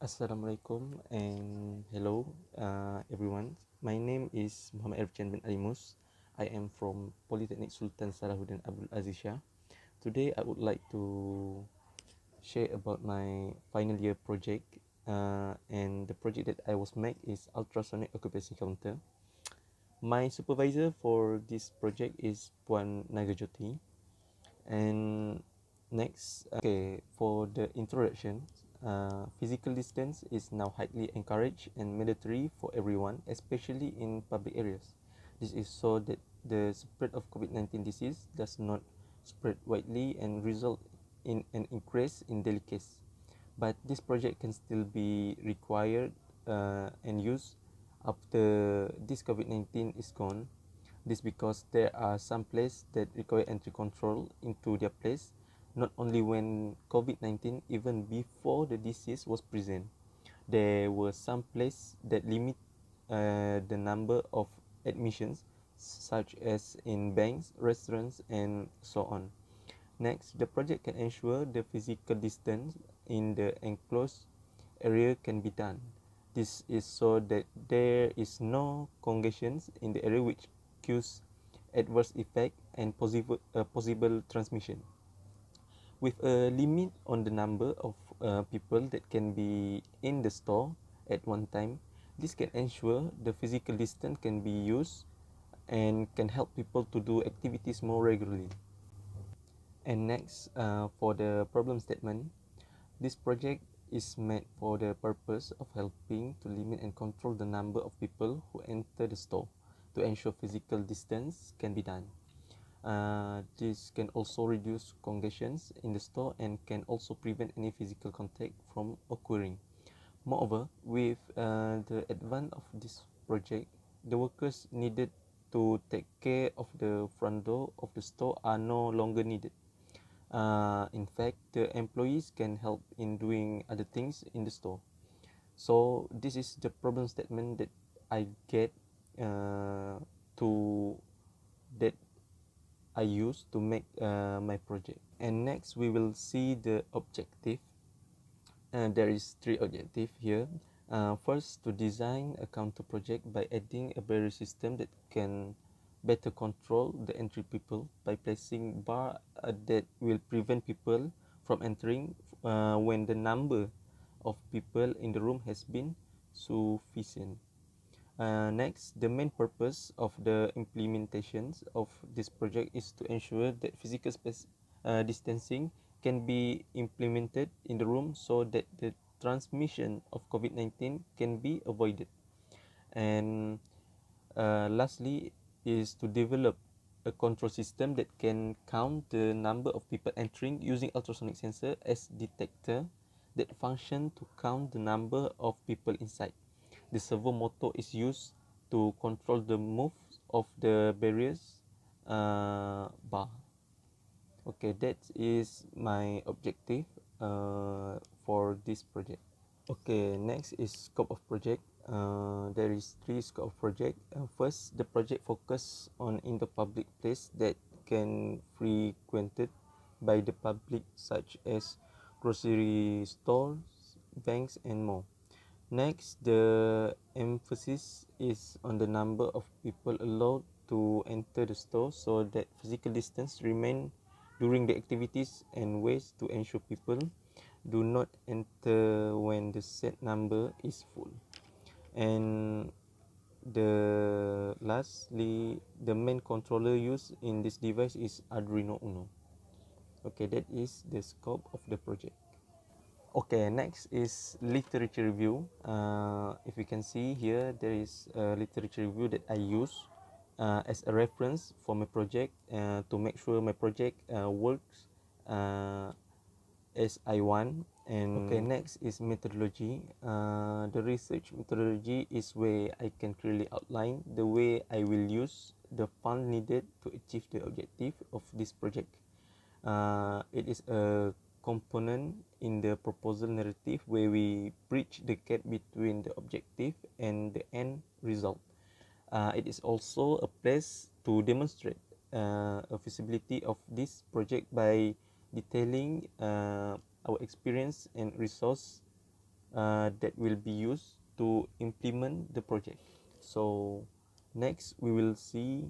Assalamualaikum and hello everyone. My name is Muhammad Erfjan bin Alimus. I am from Polytechnic Sultan Salahuddin Abdul Aziz Shah. Today I would like to share about my final year project and the project that I was made is Ultrasonic Occupancy Counter. My supervisor for this project is Puan Nagajoti. And next, for the introduction, physical distance is now highly encouraged and mandatory for everyone, especially in public areas. This is so that the spread of COVID-19 disease does not spread widely and result in an increase in daily case. But this project can still be required and used after this COVID-19 is gone. This because there are some places that require entry control into their place, not only when COVID-19, even before the disease was present. There were some places that limit the number of admissions, such as in banks, restaurants, and so on. Next, the project can ensure the physical distance in the enclosed area can be done. This is so that there is no congestion in the area which cause adverse effect and possible transmission. With a limit on the number of people that can be in the store at one time, this can ensure the physical distance can be used and can help people to do activities more regularly. And next, for the problem statement, this project is made for the purpose of helping to limit and control the number of people who enter the store to ensure physical distance can be done. This can also reduce congestions in the store and can also prevent any physical contact from occurring. Moreover, with the advance of this project, the workers needed to take care of the front door of the store are no longer needed. In fact, the employees can help in doing other things in the store. So this is the problem statement that I get to that I use to make my project. And next we will see the objective. There is three objectives here. First, to design a counter project by adding a barrier system that can better control the entry people by placing bar that will prevent people from entering when the number of people in the room has been sufficient. Next, the main purpose of the implementations of this project is to ensure that physical distancing can be implemented in the room so that the transmission of COVID-19 can be avoided. And lastly is to develop a control system that can count the number of people entering using ultrasonic sensor as detector that function to count the number of people inside. The servo motor is used to control the move of the barriers bar. Okay, that is my objective for this project. Okay, next is scope of project. There is three scope of project. First, the project focus on in the public place that can frequented by the public, such as grocery stores, banks, and more. Next, the emphasis is on the number of people allowed to enter the store so that physical distance remain during the activities and ways to ensure people do not enter when the set number is full. And lastly, the main controller used in this device is Arduino Uno. Okay, that is the scope of the project. Okay, next is literature review. If you can see here, there is a literature review that I use as a reference for my project to make sure my project works as I want. And okay, next is methodology. The research methodology is where I can clearly outline the way I will use the fund needed to achieve the objective of this project. It is a component in the proposal narrative where we bridge the gap between the objective and the end result. It is also a place to demonstrate a feasibility of this project by detailing our experience and resource that will be used to implement the project. So next we will see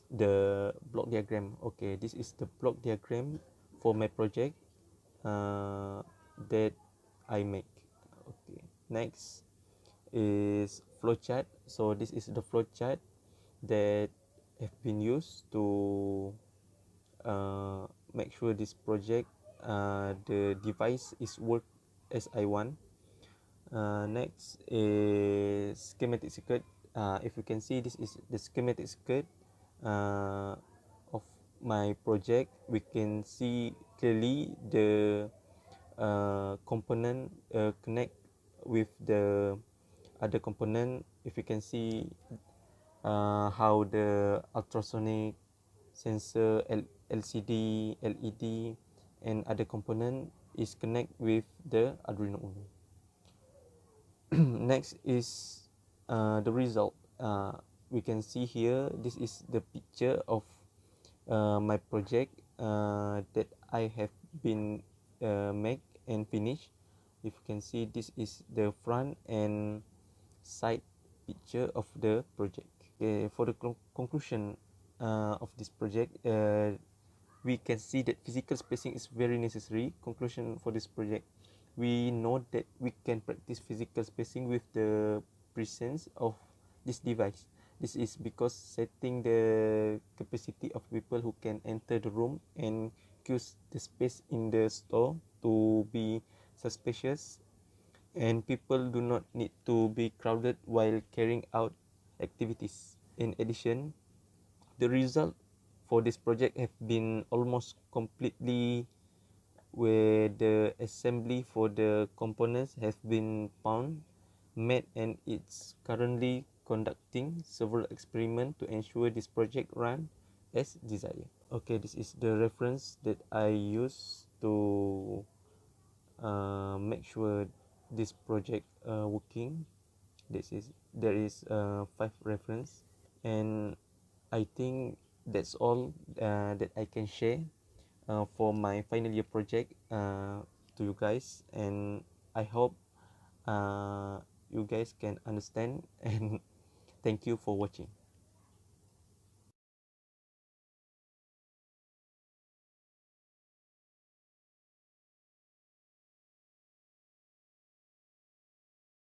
the block diagram. Okay, this is the block diagram for my project that I make. Okay, next is flowchart. So this is the flowchart that have been used to make sure this project the device is work as I want. Next is schematic circuit. If you can see, this is the schematic circuit of my project. We can see clearly the component connect with the other component. If you can see how the ultrasonic sensor, LCD, LED, and other component is connect with the Arduino Uno. Next is the result. We can see here, this is the picture of my project that I have been make and finish. If you can see, this is the front and side picture of the project. For the conclusion of this project, we can see that physical spacing is very necessary. Conclusion for this project, we know that we can practice physical spacing with the presence of this device. This is because setting the capacity of people who can enter the room and use the space in the store to be suspicious, and people do not need to be crowded while carrying out activities. In addition, the result for this project have been almost completely, where the assembly for the components have been found, made, and it's currently conducting several experiments to ensure this project run as desired. Okay, this is the reference that I use to make sure this project working. There is 5 reference, and I think that's all that I can share for my final year project to you guys, and I hope you guys can understand and thank you for watching.